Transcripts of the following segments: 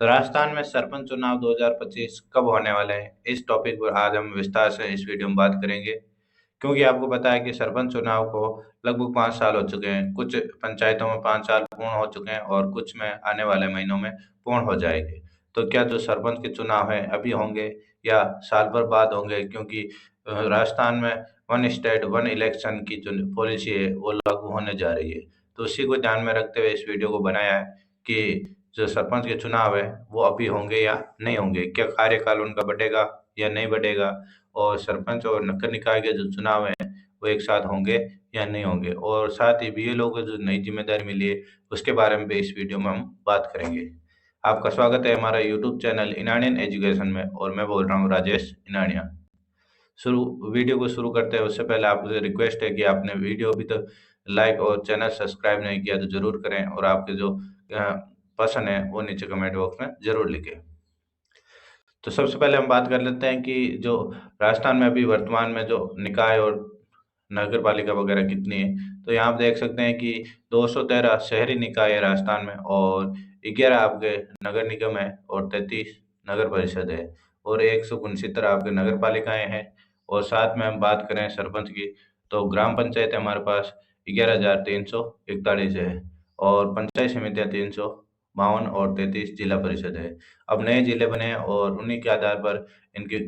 तो राजस्थान में सरपंच चुनाव 2025 कब होने वाले हैं? इस टॉपिक पर आज हम विस्तार से इस वीडियो में बात करेंगे। क्योंकि आपको पता है कि सरपंच चुनाव को लगभग 5 साल हो चुके हैं। कुछ पंचायतों में 5 साल पूर्ण हो चुके हैं और कुछ में आने वाले महीनों में पूर्ण हो जाएँगे। तो क्या जो सरपंच के चुनाव हैं अभी होंगे या साल भर बाद होंगे? क्योंकि राजस्थान में वन स्टेट वन इलेक्शन की जो पॉलिसी है वो लागू होने जा रही है। तो उसी को ध्यान में रखते हुए इस वीडियो को बनाया है कि जो सरपंच के चुनाव है वो अभी होंगे या नहीं होंगे? क्या कार्यकाल उनका बढ़ेगा या नहीं बढ़ेगा? और सरपंच और नगर निकाय के जो चुनाव हैं वो एक साथ होंगे या नहीं होंगे? और साथ ही बीएलओ को जो नई ज़िम्मेदारी मिली है उसके बारे में भी इस वीडियो में हम बात करेंगे। आपका स्वागत है हमारा यूट्यूब चैनल इनानियन एजुकेशन में और मैं बोल रहा हूँ राजेश इनानिया। वीडियो को शुरू करते हैं उससे पहले आपसे रिक्वेस्ट है कि आपने वीडियो अभी तक लाइक और चैनल सब्सक्राइब नहीं किया तो ज़रूर करें और आपके जो पसंद है वो नीचे कमेंट बॉक्स में ज़रूर लिखें। तो सबसे पहले हम बात कर लेते हैं कि जो राजस्थान में अभी वर्तमान में जो निकाय और नगर पालिका वगैरह कितनी है, तो यहाँ आप देख सकते हैं कि 213 शहरी निकाय है राजस्थान में और 11 आपके नगर निगम है और 33 नगर परिषद है और 169 आपके नगर पालिकाएं हैं। और साथ में हम बात करें सरपंच की, तो ग्राम पंचायत है हमारे पास 11,341 है और पंचायत समितियाँ 352 और 33 जिला परिषद है। अब नए जिले बने हैं और उन्हीं के आधार पर इनकी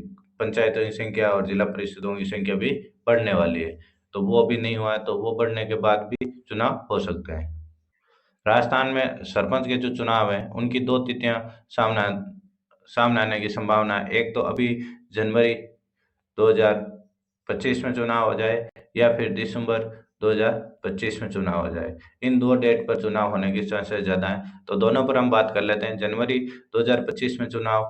पंचायतों की संख्या और जिला परिषदों की संख्या भी बढ़ने वाली है। तो वो अभी नहीं हुआ है, तो वो बढ़ने के बाद भी चुनाव हो सकते हैं। राजस्थान में सरपंच के जो चुनाव हैं, उनकी 2 तिथियाँ सामने सामने आने की संभावना है। एक तो अभी जनवरी 2025 में चुनाव हो जाए या फिर दिसंबर 2025 में चुनाव हो जाए। इन 2 डेट पर चुनाव होने की चांसेस ज़्यादा हैं। तो दोनों पर हम बात कर लेते हैं। जनवरी 2025 में चुनाव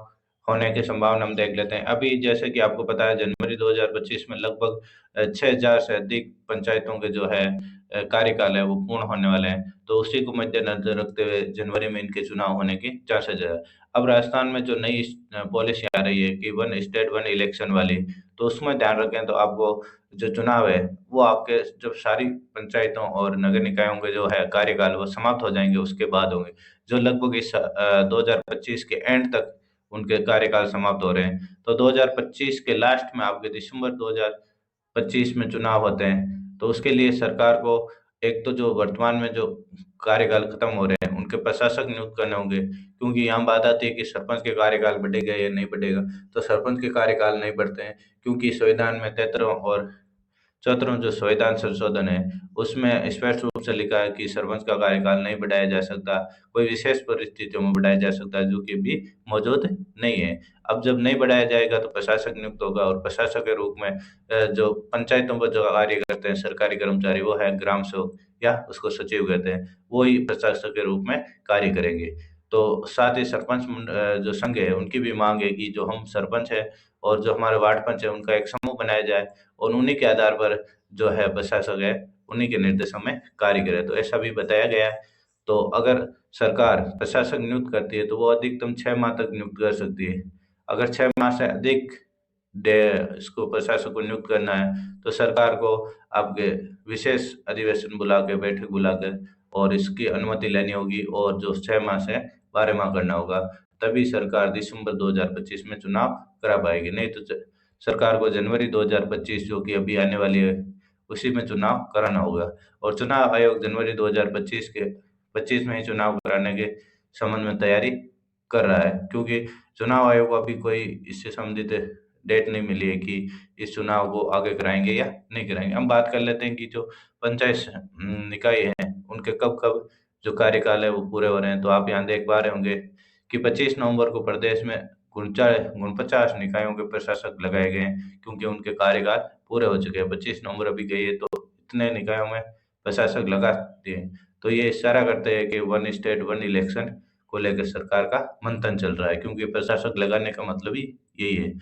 होने की संभावना हम देख लेते हैं। अभी जैसे कि आपको पता है जनवरी 2025 में लगभग 6000 से अधिक पंचायतों के जो है कार्यकाल है वो पूर्ण होने वाले हैं। तो उसी को मद्देनज़र रखते हुए जनवरी में इनके चुनाव होने की चांसेस है। अब राजस्थान में जो नई पॉलिसी आ रही है कि वन स्टेट वन इलेक्शन वाली, तो उसमें ध्यान रखें तो आपको जो चुनाव है, वो आपके जब सारी पंचायतों और नगर निकायों के जो है कार्यकाल वो समाप्त हो जाएँगे उसके बाद होंगे। जो लगभग इस 2025 के एंड तक उनके कार्यकाल समाप्त हो रहे हैं। तो 2025 के लास्ट में आपके दिसंबर 2025 में चुनाव होते हैं। तो उसके लिए सरकार को एक तो जो वर्तमान में जो कार्यकाल खत्म हो रहे हैं, उनके प्रशासक नियुक्त करने होंगे। क्योंकि यहाँ बात आती है कि सरपंच के कार्यकाल बढ़ेगा या नहीं बढ़ेगा, तो सरपंच के कार्यकाल नहीं बढ़ते हैं क्योंकि संविधान में 73वां और 74वां जो संविधान संशोधन है, उसमें स्पष्ट रूप से लिखा है कि सरपंच का कार्यकाल नहीं बढ़ाया जा सकता, कोई विशेष परिस्थितियों में बढ़ाया जा सकता है, जो कि अभी मौजूद नहीं है। अब जब नहीं बढ़ाया जाएगा तो प्रशासक नियुक्त होगा और प्रशासक के रूप में जो पंचायतों पर जो कार्य करते हैं सरकारी कर्मचारी, वो है ग्राम सेवक या उसको सचिव कहते हैं, वो ही प्रशासक के रूप में कार्य करेंगे। तो साथ ही सरपंच जो संघ है, उनकी भी माँग है कि जो हम सरपंच हैं और जो हमारे वार्ड पंच है, उनका एक समूह बनाया जाए और उन्हीं के आधार पर जो है प्रशासक है, उन्हीं के निर्देशों में कार्य करे। तो ऐसा भी बताया गया है। तो अगर सरकार प्रशासक नियुक्त करती है, तो वो अधिकतम 6 माह तक नियुक्त कर सकती है। अगर 6 माह से अधिक डे इसको प्रशासक को नियुक्त करना है, तो सरकार को आपके विशेष अधिवेशन बुला के, बैठक बुलाकर और इसकी अनुमति लेनी होगी और जो 6 माह से 12 माह करना होगा। तभी सरकार दिसंबर 2025 में चुनाव करा पाएगी। नहीं तो सरकार को जनवरी 2025 जो कि अभी आने वाली है, उसी में चुनाव कराना होगा और चुनाव आयोग जनवरी 2025 के 25 में ही चुनाव कराने के संबंध में तैयारी कर रहा है, क्योंकि चुनाव आयोग को अभी कोई इससे संबंधित डेट नहीं मिली है कि इस चुनाव को आगे कराएँगे या नहीं कराएँगे। हम बात कर लेते हैं कि जो पंचायत निकाय हैं, उनके कब-कब जो कार्यकाल है वो पूरे हो रहे हैं। तो आप यहाँ देख पा रहे होंगे कि 25 नवंबर को प्रदेश में 49 निकायों के प्रशासक लगाए गए हैं, क्योंकि उनके कार्यकाल पूरे हो चुके हैं। 25 नवंबर अभी गई है, तो इतने निकायों में प्रशासक लगा दिए। तो ये इशारा करते हैं कि वन स्टेट वन इलेक्शन को लेकर सरकार का मंथन चल रहा है, क्योंकि प्रशासक लगाने का मतलब ही यही है।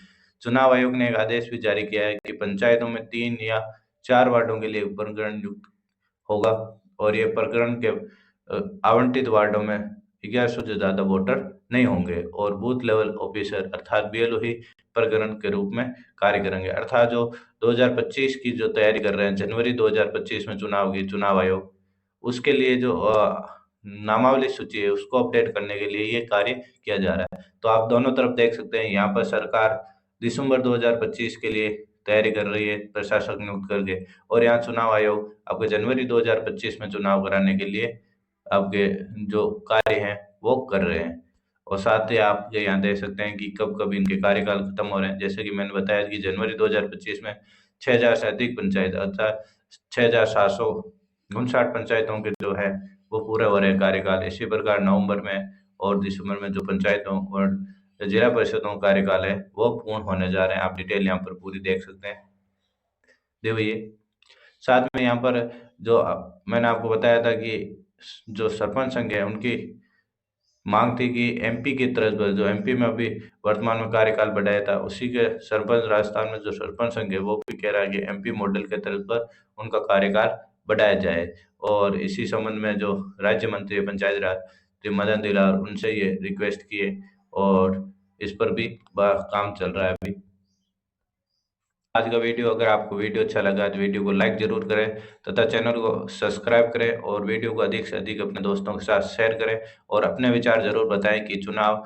चुनाव आयोग ने एक आदेश भी जारी किया है कि पंचायतों में 3 या 4 वार्डों के लिए उपगण नियुक्त होगा और ये प्रकरण के आवंटित वार्डों में 1100 से ज़्यादा वोटर नहीं होंगे और बूथ लेवल ऑफिसर अर्थात बीएलओ ही प्रकरण के रूप में कार्य करेंगे। अर्थात जो 2025 की जो तैयारी कर रहे हैं, जनवरी 2025 में चुनाव की चुनाव आयोग, उसके लिए जो नामावली सूची है उसको अपडेट करने के लिए ये कार्य किया जा रहा है। तो आप दोनों तरफ देख सकते हैं, यहाँ पर सरकार दिसंबर 2025 के लिए तैयारी कर रही है प्रशासक नियुक्त करके, और यहाँ चुनाव आयोग आपके जनवरी 2025 में चुनाव कराने के लिए आपके जो कार्य हैं वो कर रहे हैं। और साथ ही आप ये यहाँ देख सकते हैं कि कब-कब इनके कार्यकाल खत्म हो रहे हैं। जैसे कि मैंने बताया कि जनवरी 2025 में 6000 से अधिक पंचायत अर्थात 6759 पंचायतों के जो है वो पूरे हो रहे हैं कार्यकाल। इसी प्रकार नवंबर में और दिसंबर में जो पंचायतों और जिला परिषदों का कार्यकाल है वो पूर्ण होने जा रहे हैं। आप डिटेल यहाँ पर पूरी देख सकते हैं दी हुई है। साथ में यहाँ पर जो मैंने आपको बताया था कि जो सरपंच संघ है उनकी मांग थी कि एमपी की तर्ज पर, जो एमपी में अभी वर्तमान में कार्यकाल बढ़ाया था उसी के सरपंच, राजस्थान में जो सरपंच संघ है वो भी कह रहा है कि एमपी मॉडल के तर्ज पर उनका कार्यकाल बढ़ाया जाए। और इसी संबंध में जो राज्य मंत्री पंचायत राज श्री मदन दिलावर उनसे ये रिक्वेस्ट किए, और इस पर भी काम चल रहा है अभी। आज का वीडियो, अगर आपको वीडियो अच्छा लगा तो वीडियो को लाइक जरूर करें तथा चैनल को सब्सक्राइब करें, और वीडियो को अधिक से अधिक अपने दोस्तों के साथ शेयर करें, और अपने विचार जरूर बताएं कि चुनाव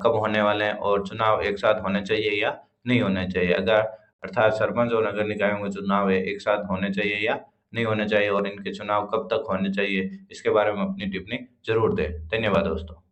कब होने वाले हैं और चुनाव एक साथ होने चाहिए या नहीं होने चाहिए। अगर अर्थात सरपंच और नगर निकायों के चुनाव है एक साथ होने चाहिए या नहीं होने चाहिए, और इनके चुनाव कब तक होने चाहिए, इसके बारे में अपनी टिप्पणी जरूर दें। धन्यवाद दोस्तों।